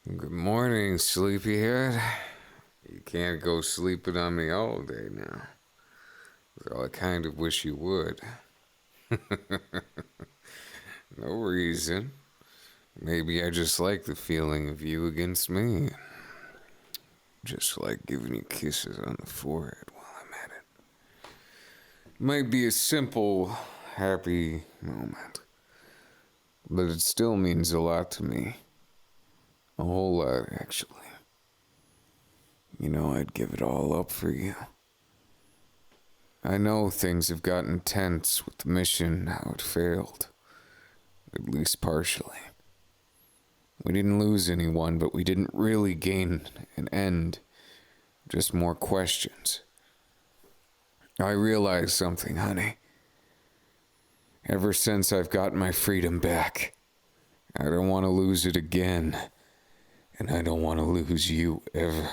Good morning, sleepyhead. You can't go sleeping on me all day now. Though I kind of wish you would. No reason. Maybe I just like the feeling of you against me. Just like giving you kisses on the forehead while I'm at it. Might be a simple, happy moment. But it still means a lot to me. A whole lot, actually. You know, I'd give it all up for you. I know things have gotten tense with the mission, how it failed. At least partially. We didn't lose anyone, but we didn't really gain an end. Just more questions. I realized something, honey. Ever since I've gotten my freedom back, I don't want to lose it again. And I don't want to lose you ever.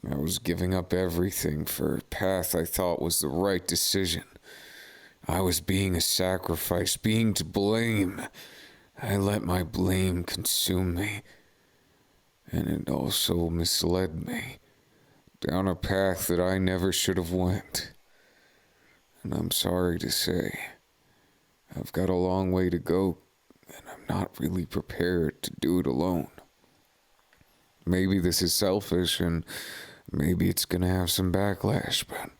I was giving up everything for a path I thought was the right decision. I was being a sacrifice, being to blame. I let my blame consume me. And it also misled me down a path that I never should have went. And I'm sorry to say, I've got a long way to go, and I'm not really prepared to do it alone. Maybe this is selfish, and maybe it's gonna have some backlash, but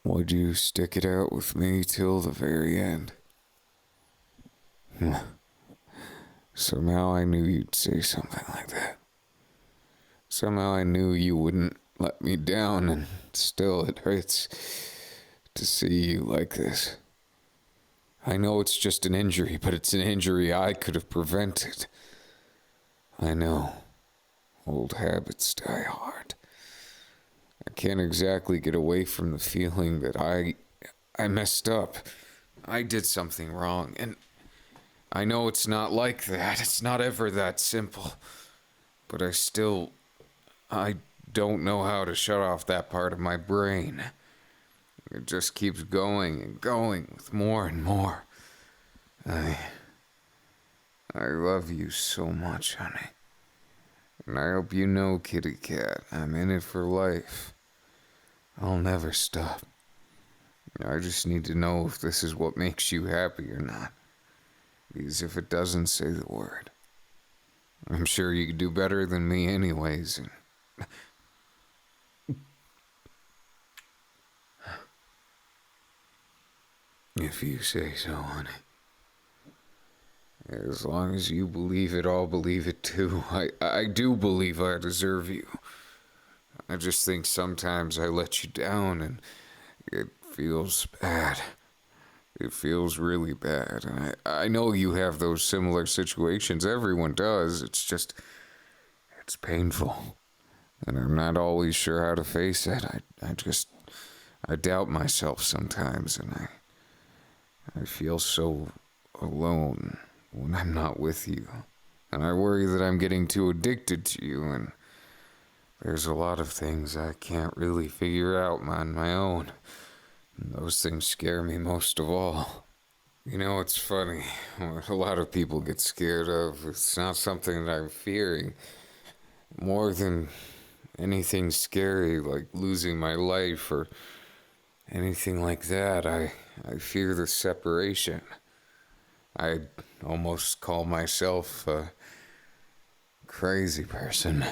would you stick it out with me till the very end? Somehow I knew you'd say something like that. Somehow I knew you wouldn't let me down, and still it hurts to see you like this. I know it's just an injury, but it's an injury I could have prevented. I know. Old habits die hard. I can't exactly get away from the feeling that I messed up. I did something wrong, and I know it's not like that. It's not ever that simple. But I don't know how to shut off that part of my brain. It just keeps going and going with more and more. I love you so much, honey. And I hope you know, kitty cat, I'm in it for life. I'll never stop. I just need to know if this is what makes you happy or not. Because if it doesn't, say the word. I'm sure you could do better than me anyways. If you say so, honey. As long as you believe it, I'll believe it too. I do believe I deserve you. I just think sometimes I let you down and it feels bad. It feels really bad. And I know you have those similar situations. Everyone does. It's painful. And I'm not always sure how to face it. I doubt myself sometimes, and I feel so alone when I'm not with you. And I worry that I'm getting too addicted to you, and there's a lot of things I can't really figure out on my own. And those things scare me most of all. You know, it's funny. What a lot of people get scared of, it's not something that I'm fearing. More than anything scary, like losing my life or anything like that, I fear the separation. I'd almost call myself a crazy person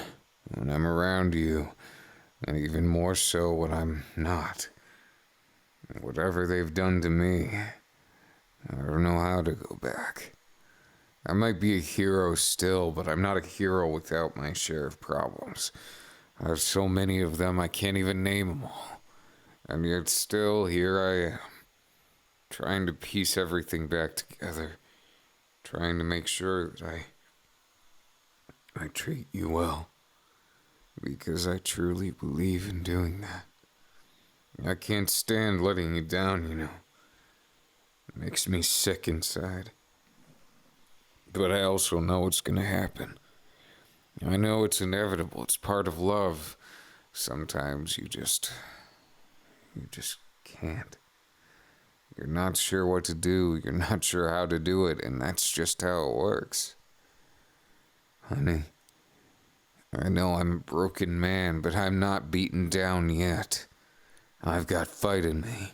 when I'm around you, and even more so when I'm not. Whatever they've done to me, I don't know how to go back. I might be a hero still, but I'm not a hero without my share of problems. I have so many of them I can't even name them all. And yet still, here I am, trying to piece everything back together, trying to make sure that I treat you well, because I truly believe in doing that. I can't stand letting you down, you know. It makes me sick inside. But I also know it's gonna happen. I know it's inevitable, it's part of love. Sometimes you just can't. You're not sure what to do, you're not sure how to do it, and that's just how it works. Honey, I know I'm a broken man, but I'm not beaten down yet. I've got fight in me.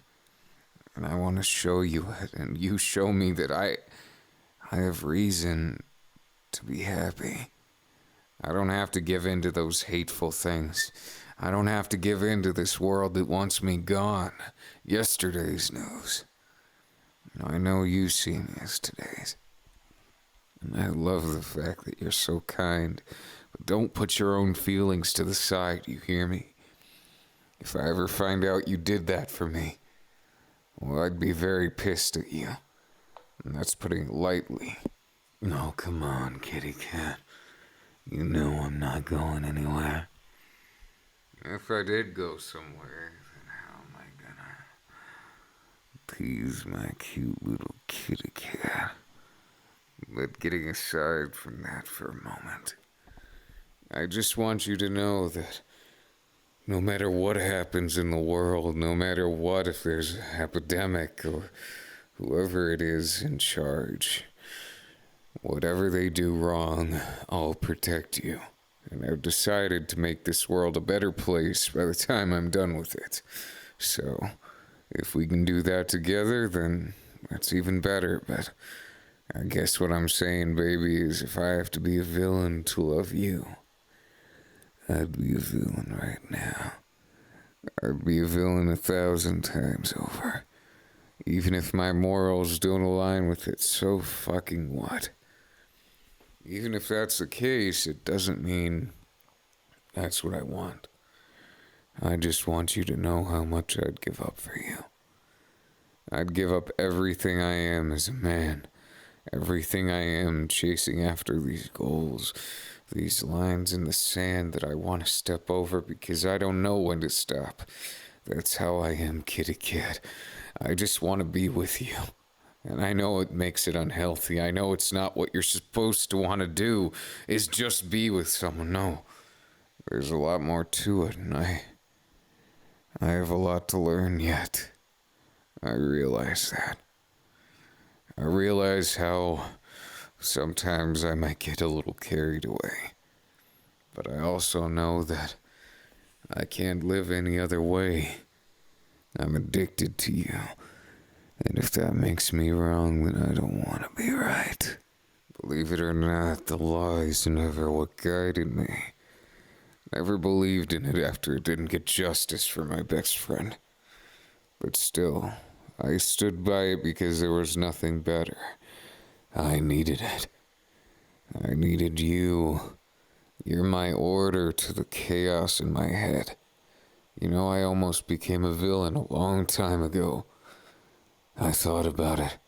And I want to show you it, and you show me that I have reason to be happy. I don't have to give in to those hateful things. I don't have to give in to this world that wants me gone. Yesterday's news. I know you see me as today's. And I love the fact that you're so kind. But don't put your own feelings to the side, you hear me? If I ever find out you did that for me, well, I'd be very pissed at you. And that's putting it lightly. No, come on, kitty cat. You know I'm not going anywhere. If I did go somewhere, then how am I gonna tease my cute little kitty cat? But getting aside from that for a moment, I just want you to know that no matter what happens in the world, no matter what, if there's an epidemic or whoever it is in charge, whatever they do wrong, I'll protect you. And I've decided to make this world a better place by the time I'm done with it. So, if we can do that together, then that's even better. But I guess what I'm saying, baby, is if I have to be a villain to love you, I'd be a villain right now. I'd be a villain 1,000 times over. Even if my morals don't align with it, so fucking what? Even if that's the case, it doesn't mean that's what I want. I just want you to know how much I'd give up for you. I'd give up everything I am as a man. Everything I am chasing after these goals. These lines in the sand that I want to step over because I don't know when to stop. That's how I am, kitty cat. I just want to be with you. And I know it makes it unhealthy. I know it's not what you're supposed to want to do, is just be with someone. No, there's a lot more to it, and I have a lot to learn yet. I realize that. I realize how sometimes I might get a little carried away. But I also know that I can't live any other way. I'm addicted to you. And if that makes me wrong, then I don't want to be right. Believe it or not, the lies never what guided me. Never believed in it after it didn't get justice for my best friend. But still, I stood by it because there was nothing better. I needed it. I needed you. You're my order to the chaos in my head. You know, I almost became a villain a long time ago. I thought about it.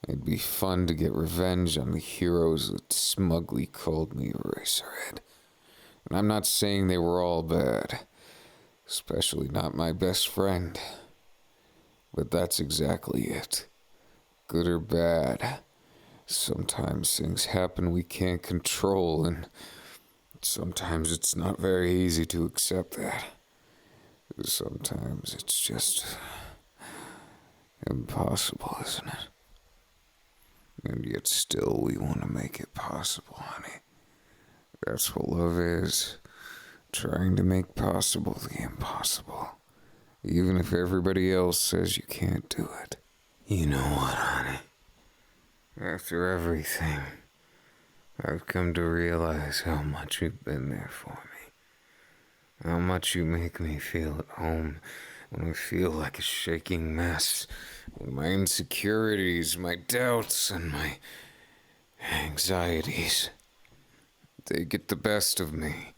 It'd be fun to get revenge on the heroes that smugly called me Eraserhead. And I'm not saying they were all bad, especially not my best friend. But that's exactly it. Good or bad. Sometimes things happen we can't control, and sometimes it's not very easy to accept that. Sometimes it's just impossible, isn't it? And yet still we want to make it possible, honey. That's what love is. Trying to make possible the impossible. Even if everybody else says you can't do it. You know what, honey? After everything, I've come to realize how much you've been there for me. How much you make me feel at home when I feel like a shaking mess. When my insecurities, my doubts, and my anxieties, they get the best of me.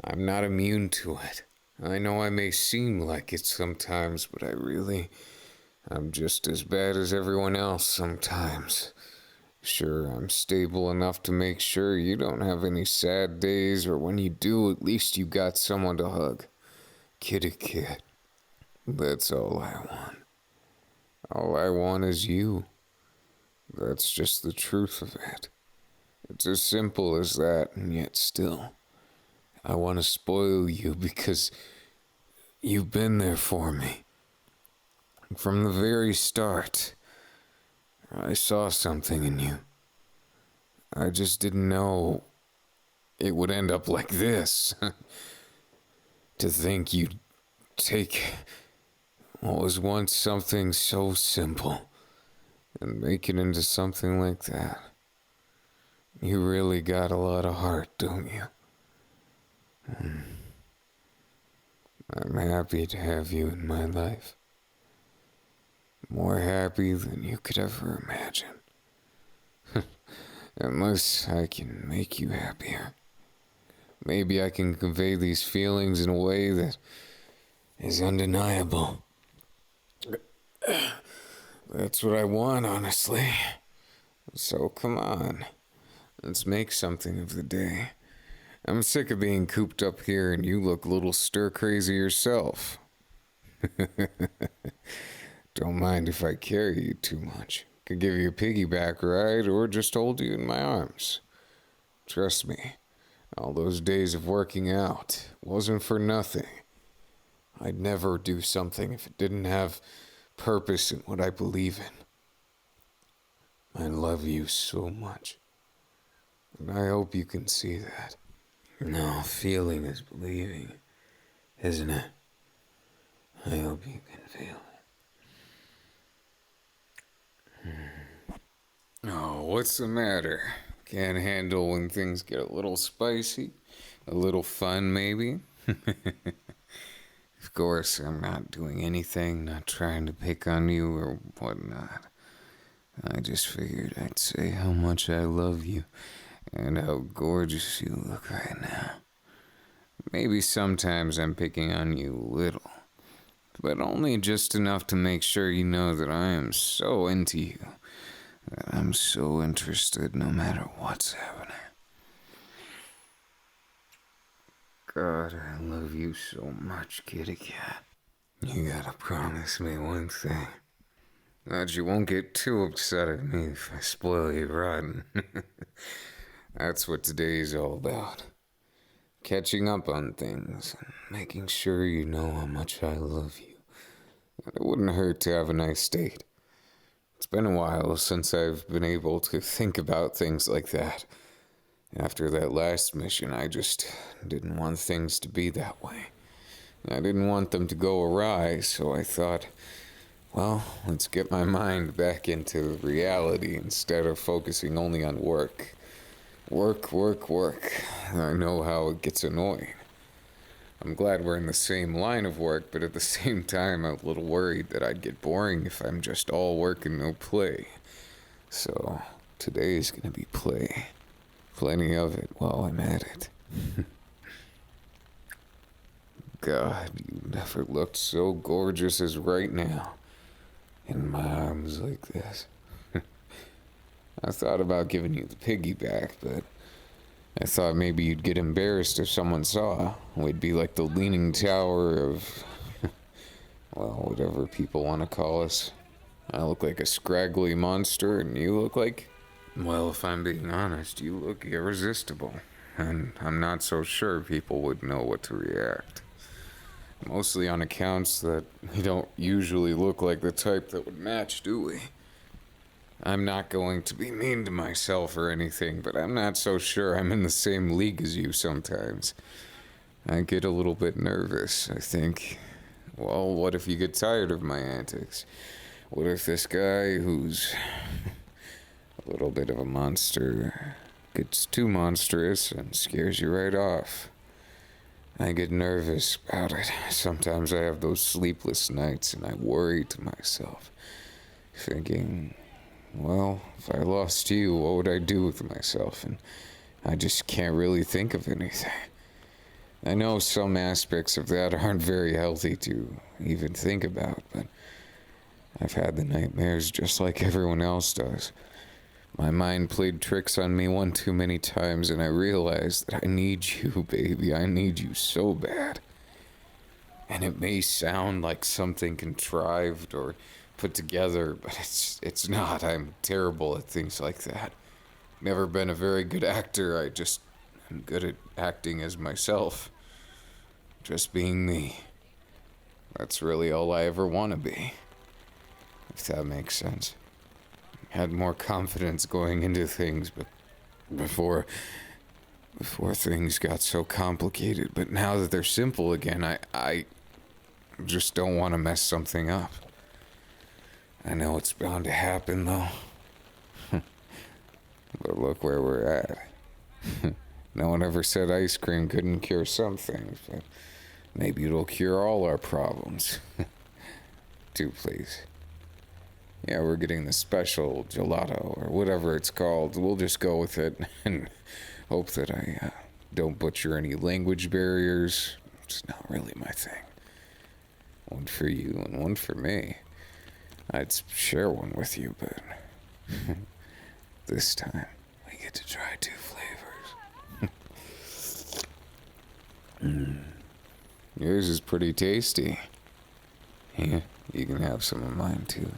I'm not immune to it. I know I may seem like it sometimes, but I'm just as bad as everyone else sometimes. Sure, I'm stable enough to make sure you don't have any sad days, or when you do, at least you got someone to hug. Kitty cat. That's all I want. All I want is you. That's just the truth of it. It's as simple as that, and yet still, I want to spoil you because you've been there for me. From the very start, I saw something in you. I just didn't know it would end up like this. To think you'd take what was once something so simple and make it into something like that. You really got a lot of heart, don't you? I'm happy to have you in my life. More happy than you could ever imagine. Unless I can make you happier. Maybe I can convey these feelings in a way that is undeniable. That's what I want, honestly. So come on. Let's make something of the day. I'm sick of being cooped up here and you look a little stir-crazy yourself. Don't mind if I carry you too much. Could give you a piggyback ride or just hold you in my arms. Trust me, all those days of working out wasn't for nothing. I'd never do something if it didn't have purpose in what I believe in. I love you so much. And I hope you can see that. No, feeling is believing, isn't it? I hope you can feel it. Oh, what's the matter? Can't handle when things get a little spicy? A little fun, maybe? Of course, I'm not doing anything, not trying to pick on you or whatnot. I just figured I'd say how much I love you and how gorgeous you look right now. Maybe sometimes I'm picking on you a little, but only just enough to make sure you know that I am so into you, that I'm so interested no matter what's happening. God, I love you so much, kitty cat. You gotta promise me one thing. That you won't get too upset at me if I spoil you rotten. That's what today's all about. Catching up on things and making sure you know how much I love you. And it wouldn't hurt to have a nice date. It's been a while since I've been able to think about things like that. After that last mission, I just didn't want things to be that way. I didn't want them to go awry, so I thought, well, let's get my mind back into reality instead of focusing only on work. Work, work, work. I know how it gets annoying. I'm glad we're in the same line of work, but at the same time, I'm a little worried that I'd get boring if I'm just all work and no play. So, today's gonna be play. Plenty of it while I'm at it. God, you never looked so gorgeous as right now. In my arms like this. I thought about giving you the piggyback, but I thought maybe you'd get embarrassed if someone saw. We'd be like the leaning tower of, well, whatever people want to call us. I look like a scraggly monster, and you look like, well, if I'm being honest, you look irresistible. And I'm not so sure people would know what to react. Mostly on accounts that we don't usually look like the type that would match, do we? I'm not going to be mean to myself or anything, but I'm not so sure I'm in the same league as you sometimes. I get a little bit nervous, I think. Well, what if you get tired of my antics? What if this guy who's a little bit of a monster gets too monstrous and scares you right off? I get nervous about it. Sometimes I have those sleepless nights and I worry to myself, thinking, well, if I lost you, what would I do with myself? And I just can't really think of anything. I know some aspects of that aren't very healthy to even think about, but I've had the nightmares just like everyone else does. My mind played tricks on me one too many times, and I realized that I need you, baby. I need you so bad. And it may sound like something contrived or put together, but it's not. I'm terrible at things like that. Never been a very good actor. I'm good at acting as myself. Just being me. That's really all I ever want to be. If that makes sense. Had more confidence going into things, but before before things got so complicated, but now that they're simple again, I just don't want to mess something up. I know it's bound to happen, though. But look where we're at. No one ever said ice cream couldn't cure some things, but maybe it'll cure all our problems. Two, please. Yeah, we're getting the special gelato, or whatever it's called. We'll just go with it and hope that I don't butcher any language barriers. It's not really my thing. One for you and one for me. I'd share one with you, but this time we get to try two flavors. Yours is pretty tasty. Yeah, you can have some of mine too.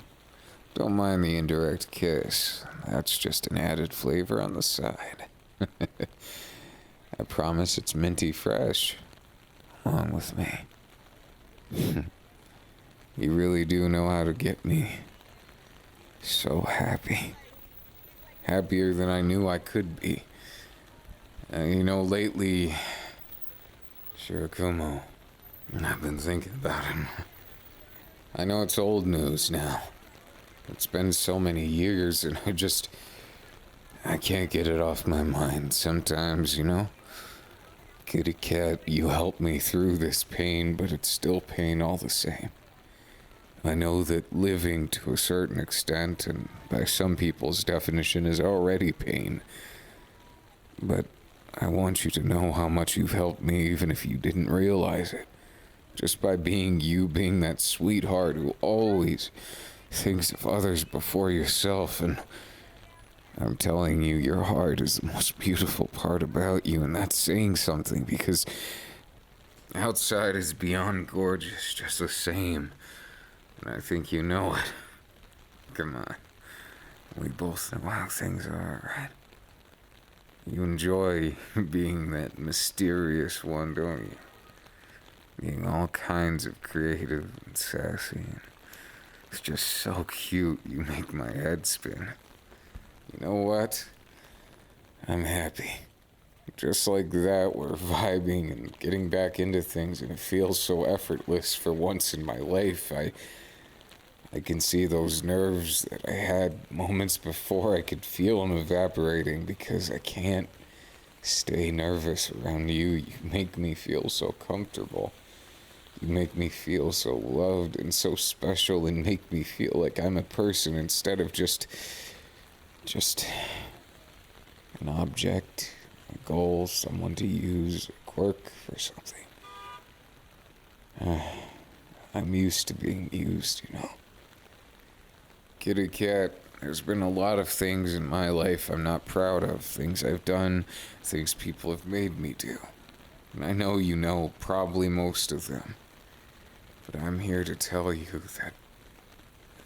Don't mind the indirect kiss. That's just an added flavor on the side. I promise it's minty fresh. Along with me. You really do know how to get me so happy. Happier than I knew I could be. Lately, Shirakumo, I've been thinking about him. I know it's old news now. It's been so many years and I can't get it off my mind sometimes, Kitty cat, you help me through this pain, but it's still pain all the same. I know that living to a certain extent, and by some people's definition, is already pain. But I want you to know how much you've helped me, even if you didn't realize it. Just by being you, being that sweetheart who always thinks of others before yourself. And I'm telling you, your heart is the most beautiful part about you, and that's saying something, because outside is beyond gorgeous, just the same. And I think you know it. Come on. We both know how things are, right? You enjoy being that mysterious one, don't you? Being all kinds of creative and sassy. It's just so cute, you make my head spin. You know what? I'm happy. Just like that, we're vibing and getting back into things, and it feels so effortless for once in my life. I can see those nerves that I had moments before. I could feel them evaporating because I can't stay nervous around you. You make me feel so comfortable. You make me feel so loved and so special, and make me feel like I'm a person instead of just an object, a goal, someone to use, a quirk for something. I'm used to being used, Kitty cat, there's been a lot of things in my life I'm not proud of. Things I've done, things people have made me do. And I know you know probably most of them. But I'm here to tell you that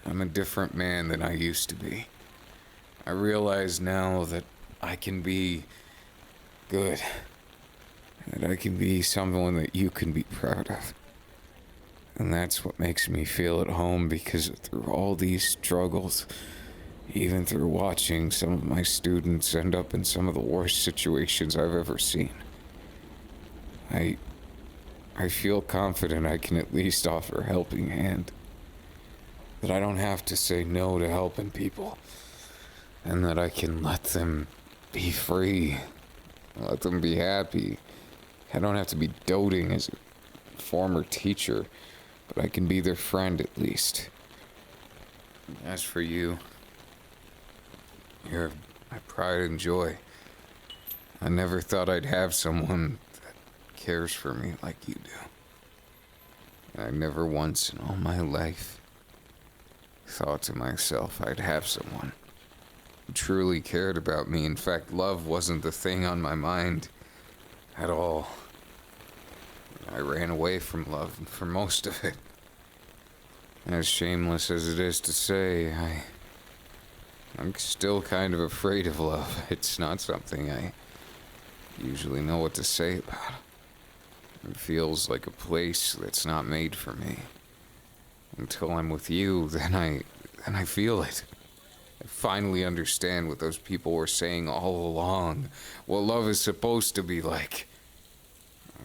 I'm a different man than I used to be. I realize now that I can be good. That I can be someone that you can be proud of. And that's what makes me feel at home, because through all these struggles, even through watching some of my students end up in some of the worst situations I've ever seen, I feel confident I can at least offer a helping hand. That I don't have to say no to helping people. And that I can let them be free. Let them be happy. I don't have to be doting as a former teacher, but I can be their friend at least. As for you, you're my pride and joy. I never thought I'd have someone that cares for me like you do. And I never once in all my life thought to myself I'd have someone who truly cared about me. In fact, love wasn't the thing on my mind at all. I ran away from love for most of it. As shameless as it is to say, I'm still kind of afraid of love. It's not something I usually know what to say about. It feels like a place that's not made for me. Until I'm with you, then I feel it. I finally understand what those people were saying all along. What love is supposed to be like.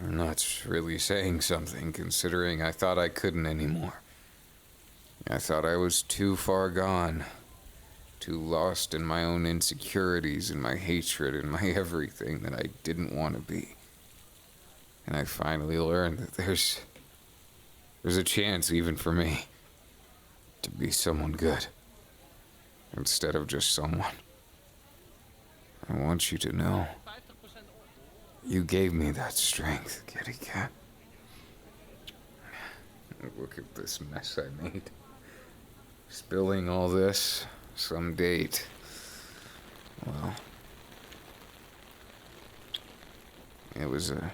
I'm not really saying something, considering I thought I couldn't anymore. I thought I was too far gone. Too lost in my own insecurities and my hatred and my everything that I didn't want to be. And I finally learned that there's a chance even for me to be someone good instead of just someone. I want you to know you gave me that strength, kitty cat. Look at this mess I made. Spilling all this, some date. Well, it was a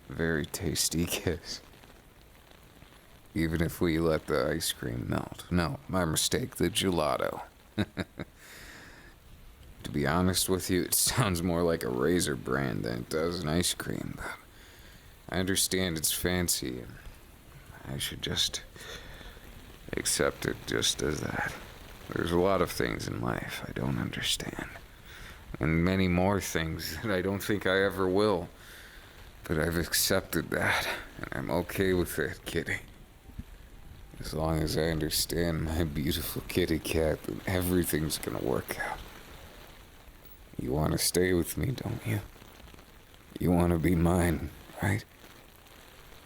very tasty kiss. Even if we let the ice cream melt. No, my mistake, the gelato. To be honest with you, it sounds more like a razor brand than it does an ice cream, but I understand it's fancy, and I should just accept it just as that. There's a lot of things in life I don't understand, and many more things that I don't think I ever will, but I've accepted that, and I'm okay with it, kitty. As long as I understand my beautiful kitty cat, then everything's gonna work out. You want to stay with me, don't you? You want to be mine, right?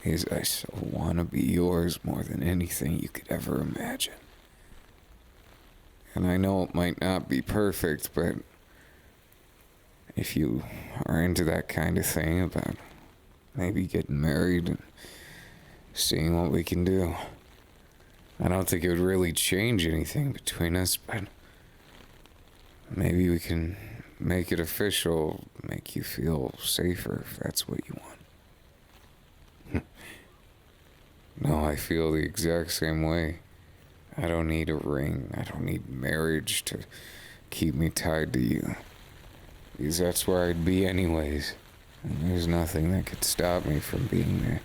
Because I so want to be yours more than anything you could ever imagine. And I know it might not be perfect, but if you are into that kind of thing about maybe getting married and seeing what we can do, I don't think it would really change anything between us, but maybe we can make it official, make you feel safer if that's what you want. No, I feel the exact same way. I don't need a ring. I don't need marriage to keep me tied to you. Because that's where I'd be anyways. And there's nothing that could stop me from being there.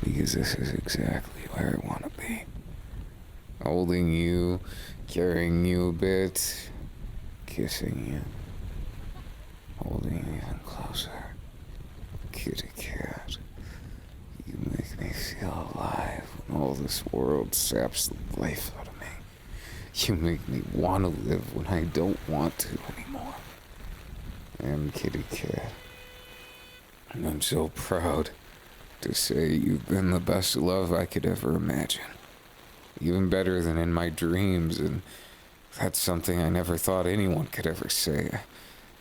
Because this is exactly where I want to be. Holding you, carrying you a bit, kissing you, holding you even closer. Kitty cat, you make me feel alive when all this world saps the life out of me. You make me want to live when I don't want to anymore. And kitty cat, and I'm so proud to say you've been the best love I could ever imagine. Even better than in my dreams, and that's something I never thought anyone could ever say.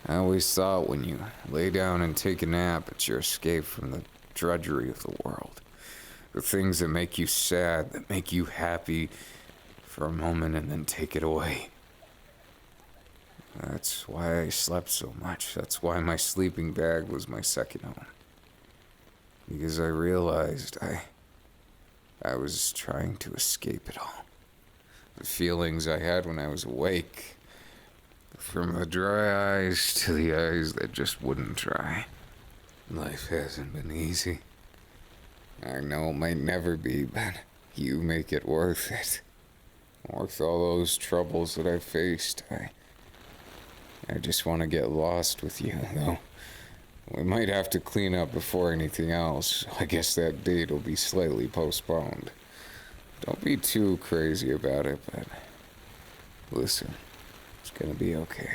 I always thought when you lay down and take a nap, it's your escape from the drudgery of the world. The things that make you sad, that make you happy for a moment and then take it away. That's why I slept so much. That's why my sleeping bag was my second home. Because I realized I was trying to escape it all. The feelings I had when I was awake. From the dry eyes to the eyes that just wouldn't dry. Life hasn't been easy. I know it might never be, but you make it worth it. Worth all those troubles that I faced. I just want to get lost with you, though. We might have to clean up before anything else. I guess that date will be slightly postponed. Don't be too crazy about it, but listen, it's gonna be okay.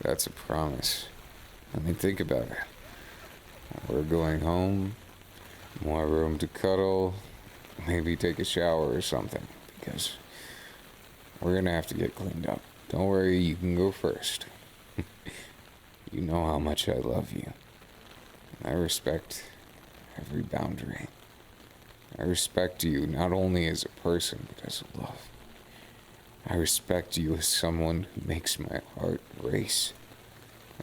That's a promise. I mean, think about it. We're going home, more room to cuddle, maybe take a shower or something, because we're gonna have to get cleaned up. Don't worry, you can go first. You know how much I love you. I respect every boundary. I respect you not only as a person, but as a love. I respect you as someone who makes my heart race,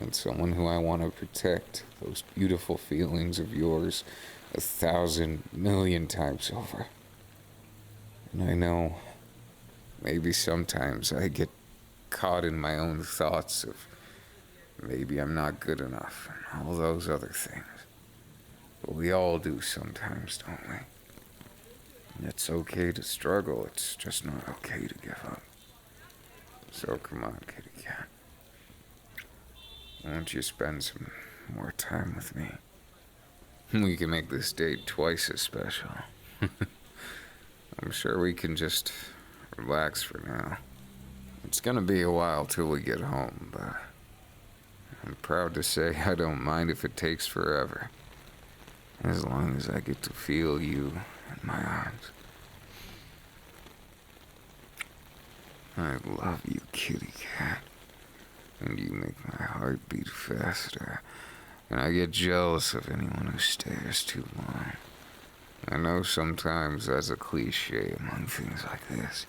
and someone who I want to protect those beautiful feelings of yours 1,000,000,000 times over. And I know maybe sometimes I get caught in my own thoughts of maybe I'm not good enough and all those other things. But we all do sometimes, don't we? And it's okay to struggle, it's just not okay to give up. So come on, kitty cat. Won't you spend some more time with me? We can make this date twice as special. I'm sure we can just relax for now. It's gonna be a while till we get home, but I'm proud to say I don't mind if it takes forever. As long as I get to feel you in my arms. I love you, kitty cat. And you make my heart beat faster. And I get jealous of anyone who stares too long. I know sometimes that's a cliche among things like this,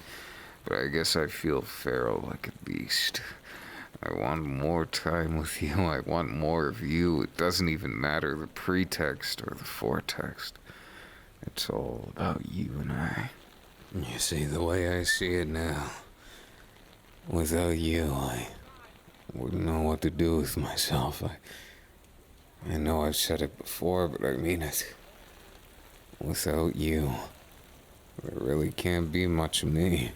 but I guess I feel feral like a beast. I want more time with you. I want more of you. It doesn't even matter the pretext or the foretext. It's all about you and I. You see, the way I see it now, without you, I wouldn't know what to do with myself. I know I've said it before, but I mean it. Without you, there really can't be much of me.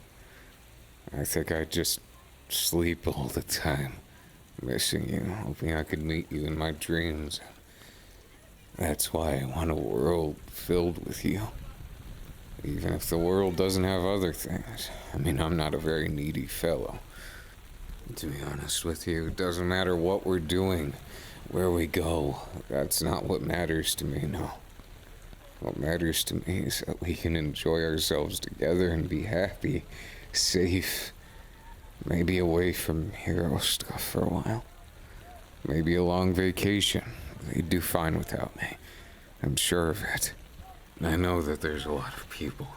I think I'd just sleep all the time, missing you, hoping I could meet you in my dreams. That's why I want a world filled with you. Even if the world doesn't have other things. I mean, I'm not a very needy fellow. To be honest with you, it doesn't matter what we're doing, where we go. That's not what matters to me, no. What matters to me is that we can enjoy ourselves together and be happy, safe, maybe away from hero stuff for a while. Maybe a long vacation. They'd do fine without me. I'm sure of it. I know that there's a lot of people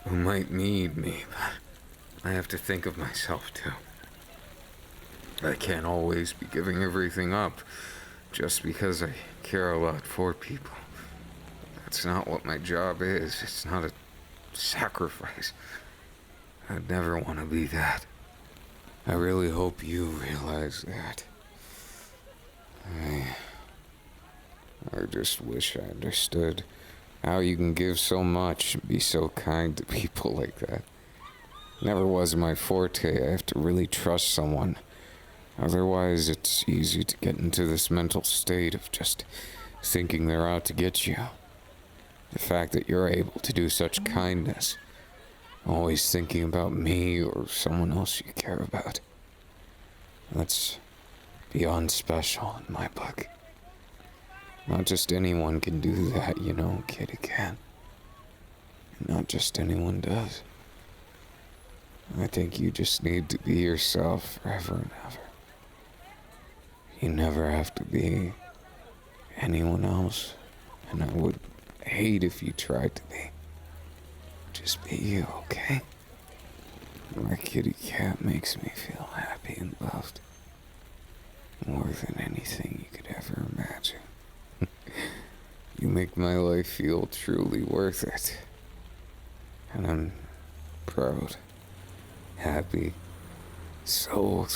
who might need me, but I have to think of myself too. I can't always be giving everything up just because I care a lot for people. That's not what my job is. It's not a sacrifice. I'd never want to be that. I really hope you realize that. I just wish I understood how you can give so much and be so kind to people like that. Never was my forte. I have to really trust someone. Otherwise, it's easy to get into this mental state of just thinking they're out to get you. The fact that you're able to do such kindness, always thinking about me or someone else you care about. That's beyond special in my book. Not just anyone can do that, you know, kitty cat. Not just anyone does. I think you just need to be yourself forever and ever. You never have to be anyone else, and I would hate if you tried to be. Just be you, okay? My kitty cat makes me feel happy and loved. More than anything you could ever imagine. You make my life feel truly worth it. And I'm proud, happy, so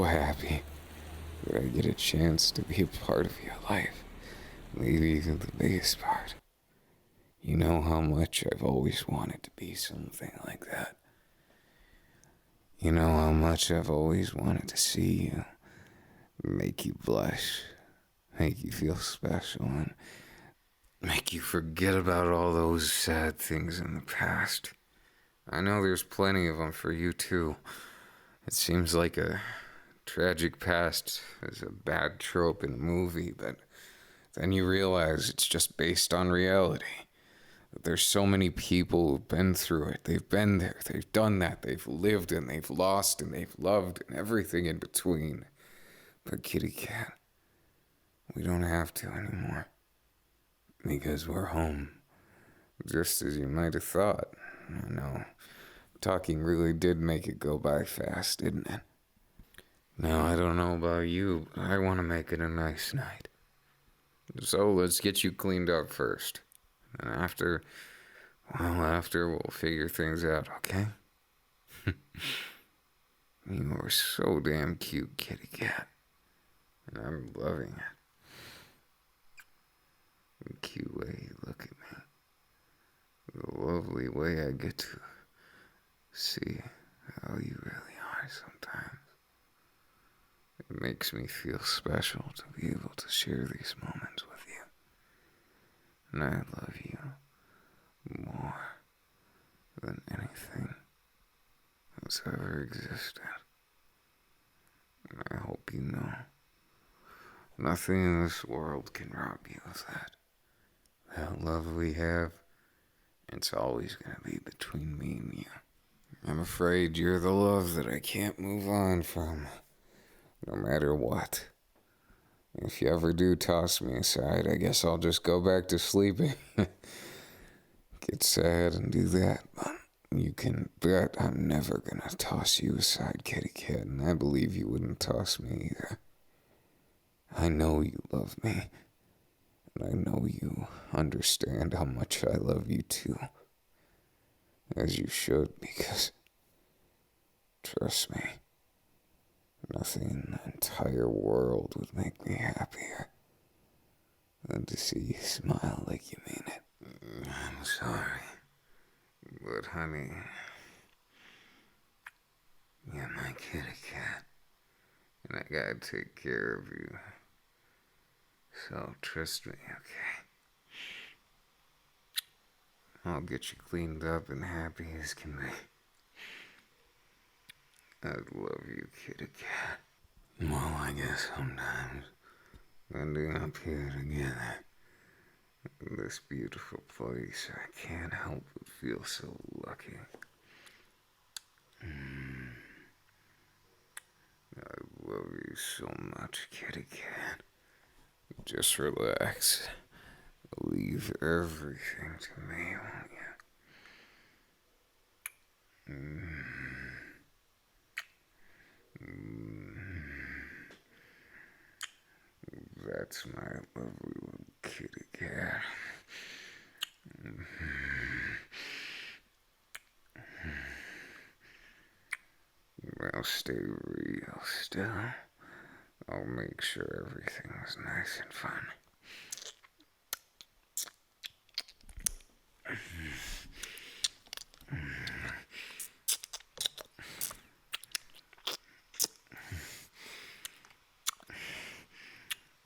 happy that I get a chance to be a part of your life. Maybe even the biggest part. You know how much I've always wanted to be something like that. You know how much I've always wanted to see you, make you blush, make you feel special, and make you forget about all those sad things in the past. I know there's plenty of them for you too. It seems like a tragic past is a bad trope in a movie, but then you realize it's just based on reality. There's so many people who've been through it. They've been there, they've done that, they've lived and they've lost and they've loved and everything in between. But kitty cat, we don't have to anymore. Because we're home. Just as you might have thought. I know. Talking really did make it go by fast, didn't it? Now, I don't know about you, but I want to make it a nice night. So let's get you cleaned up first. And after we'll figure things out, okay? You are so damn cute, kitty cat. And I'm loving it. The cute way you look at me. The lovely way I get to see how you really It makes me feel special to be able to share these moments with you. And I love you more than anything that's ever existed. And I hope you know nothing in this world can rob you of that. That love we have, it's always going to be between me and you. I'm afraid you're the love that I can't move on from, no matter what. If you ever do toss me aside, I guess I'll just go back to sleeping. Get sad and do that, but you can bet I'm never gonna toss you aside, kitty cat, and I believe you wouldn't toss me either. I know you love me, and I know you understand how much I love you too. As you should, because, trust me, nothing in the entire world would make me happier than to see you smile like you mean it. I'm sorry, but honey, you're my kitty cat, and I gotta take care of you. So trust me, okay? I'll get you cleaned up and happy as can be. I love you, kitty cat. Well, I guess sometimes ending up here together in this beautiful place, I can't help but feel so lucky. I love you so much, kitty cat. Just relax. Leave everything to me, won't you? That's my lovely little kitty cat. Well, stay real still. I'll make sure everything's nice and fun.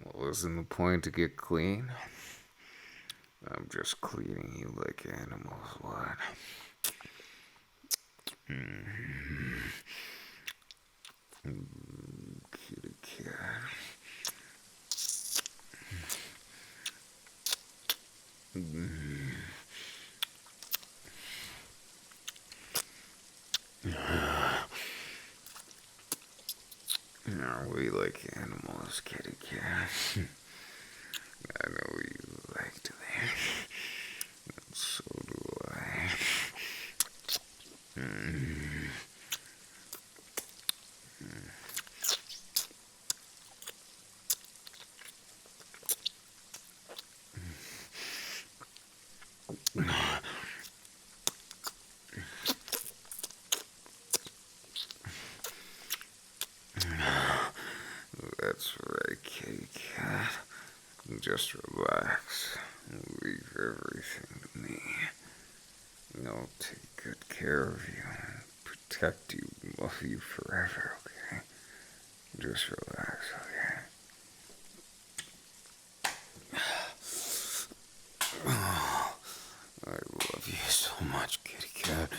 Well, isn't the point to get clean? I'm just cleaning you like animals would. Kitty cat. Are we like animals, kitty cat? I know you like to be. And so do I. That's right, kitty cat. Just relax. Leave everything to me. I'll take good care of you and protect you, love you forever, okay? Just relax, okay? Oh, I love you so much, kitty cat.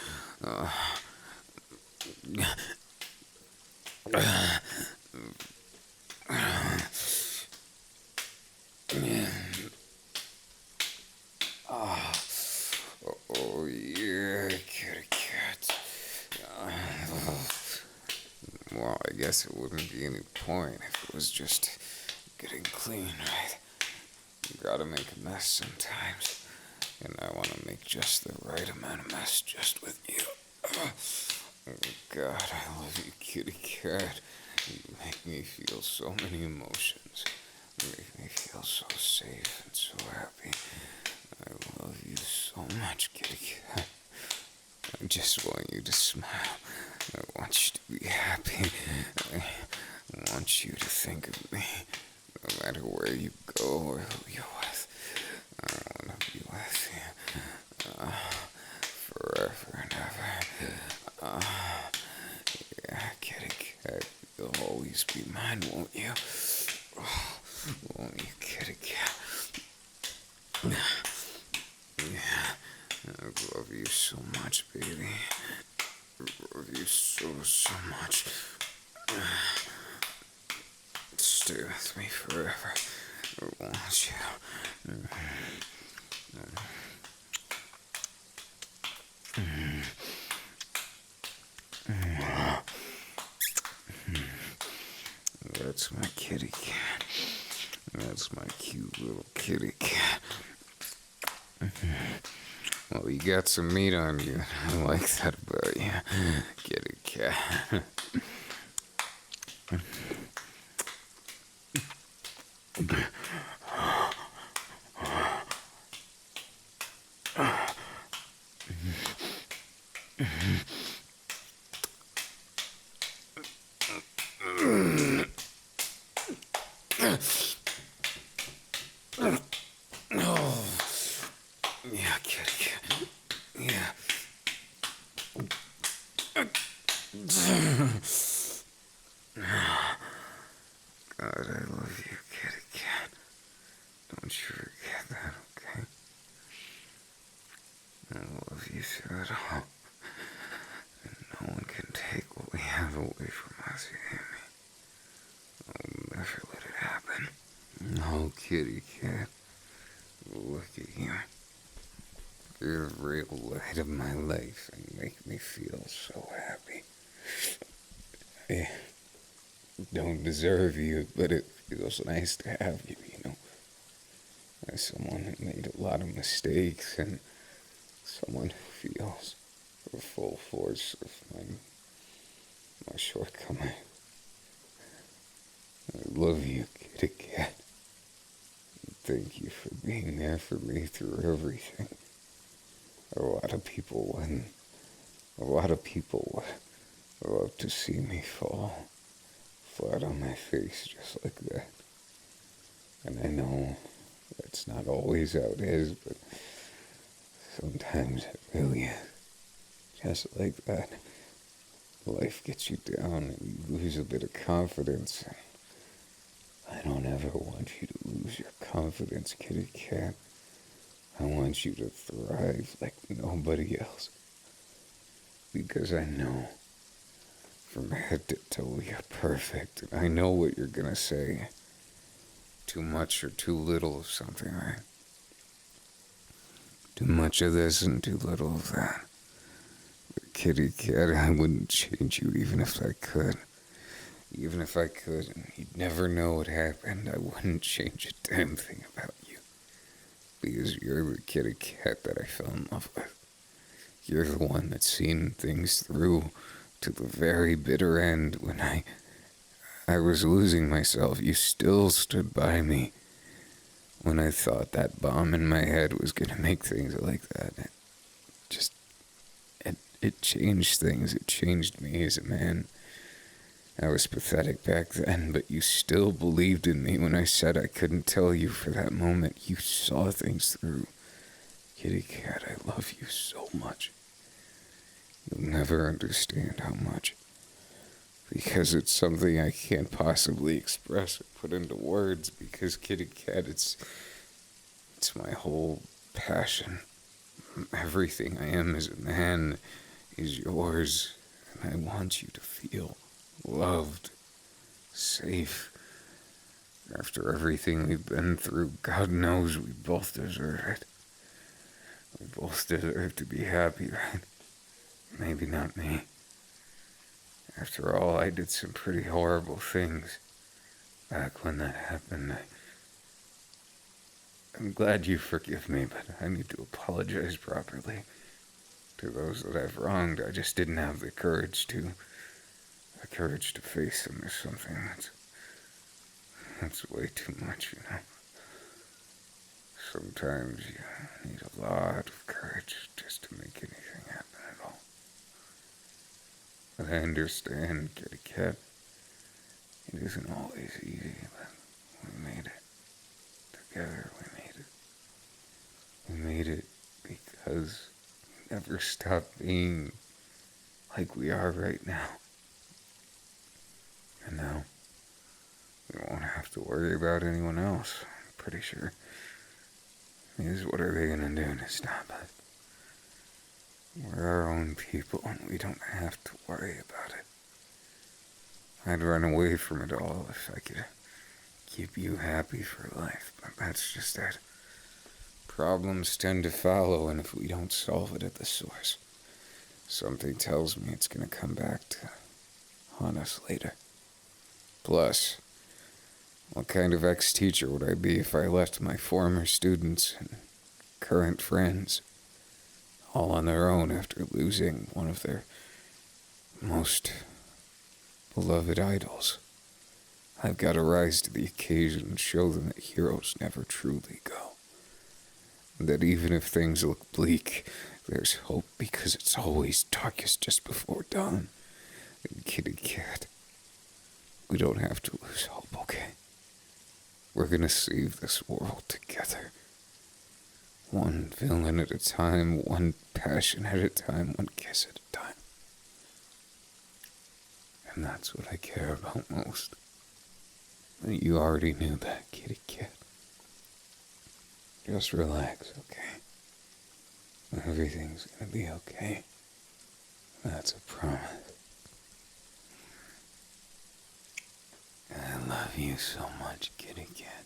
Oh yeah, kitty cat. Well, I guess it wouldn't be any point if it was just getting clean, right? You gotta make a mess sometimes, and I want to make just the right amount of mess just with you. Oh God, I love you, kitty cat. You make me feel so many emotions. You make me feel so safe and so happy. I love you so much, kitty cat. I just want you to smile. I want you to be happy. I want you to think of me, no matter where you go or who you're with. I want to be with you forever and ever. Yeah, kitty cat, you'll always be mine, won't Oh, you kitty cat. Yeah, I love you so much, baby. I love you so, so much. Stay with me forever. I want you. That's my kitty cat. That's my cute little kitty cat. Well, you got some meat on you. I like that about you, kitty cat. Oh, yeah, kitty cat. Yeah. God, I love you, kitty cat. Don't you forget that, okay? I love you through it all. And no one can take what we have away from us, you hear me? I'll never let it happen. No, kitty cat. Look at you. You're the real light of my life and make me feel so happy. I don't deserve you, but it feels nice to have you, you know. As someone who made a lot of mistakes and someone who feels the full force of my shortcoming. I love you, kitty cat. Thank you for being there for me through everything. A lot of people love to see me fall flat on my face just like that. And I know that's not always how it is, but sometimes it really is. Just like that. Life gets you down and you lose a bit of confidence. I don't ever want you to lose your confidence, kitty cat. I want you to thrive like nobody else. Because I know from head to toe you're perfect. And I know what you're gonna say. Too much or too little of something, right? Too much of this and too little of that. But kitty cat, I wouldn't change you even if I could. Even if I could, and you'd never know what happened, I wouldn't change a damn thing about you. Because you're the kitty cat that I fell in love with. You're the one that's seen things through to the very bitter end. When I was losing myself, you still stood by me. When I thought that bomb in my head was gonna make things like that, it changed things. It changed me as a man. I was pathetic back then, but you still believed in me when I said I couldn't tell you for that moment. You saw things through. Kitty cat, I love you so much. You'll never understand how much. Because it's something I can't possibly express or put into words. Because kitty cat, it's my whole passion. Everything I am as a man is yours. And I want you to feel loved, safe. After everything we've been through, God knows we both deserve it. We both deserve to be happy, right? Maybe not me. After all, I did some pretty horrible things back when that happened. I'm glad you forgive me, but I need to apologize properly to those that I've wronged. I just didn't have the courage to face them. Or something that's way too much, you know. Sometimes you need a lot of courage just to make anything happen at all. But I understand, kitty cat. It isn't always easy, but we made it. Together we made it. We made it because we never stopped being like we are right now. And now we won't have to worry about anyone else, I'm pretty sure. Because what are they gonna do to stop us? We're our own people, and we don't have to worry about it. I'd run away from it all if I could keep you happy for life, but that's just it. Problems tend to follow, and if we don't solve it at the source, something tells me it's gonna come back to haunt us later. Plus, what kind of ex-teacher would I be if I left my former students and current friends all on their own after losing one of their most beloved idols? I've got to rise to the occasion and show them that heroes never truly go. That even if things look bleak, there's hope because it's always darkest just before dawn. And kitty cat, we don't have to lose hope, okay? We're gonna save this world together. One villain at a time, one passion at a time, one kiss at a time. And that's what I care about most. You already knew that, kitty cat. Just relax, okay? Everything's gonna be okay. That's a promise. I love you so much, kitty cat.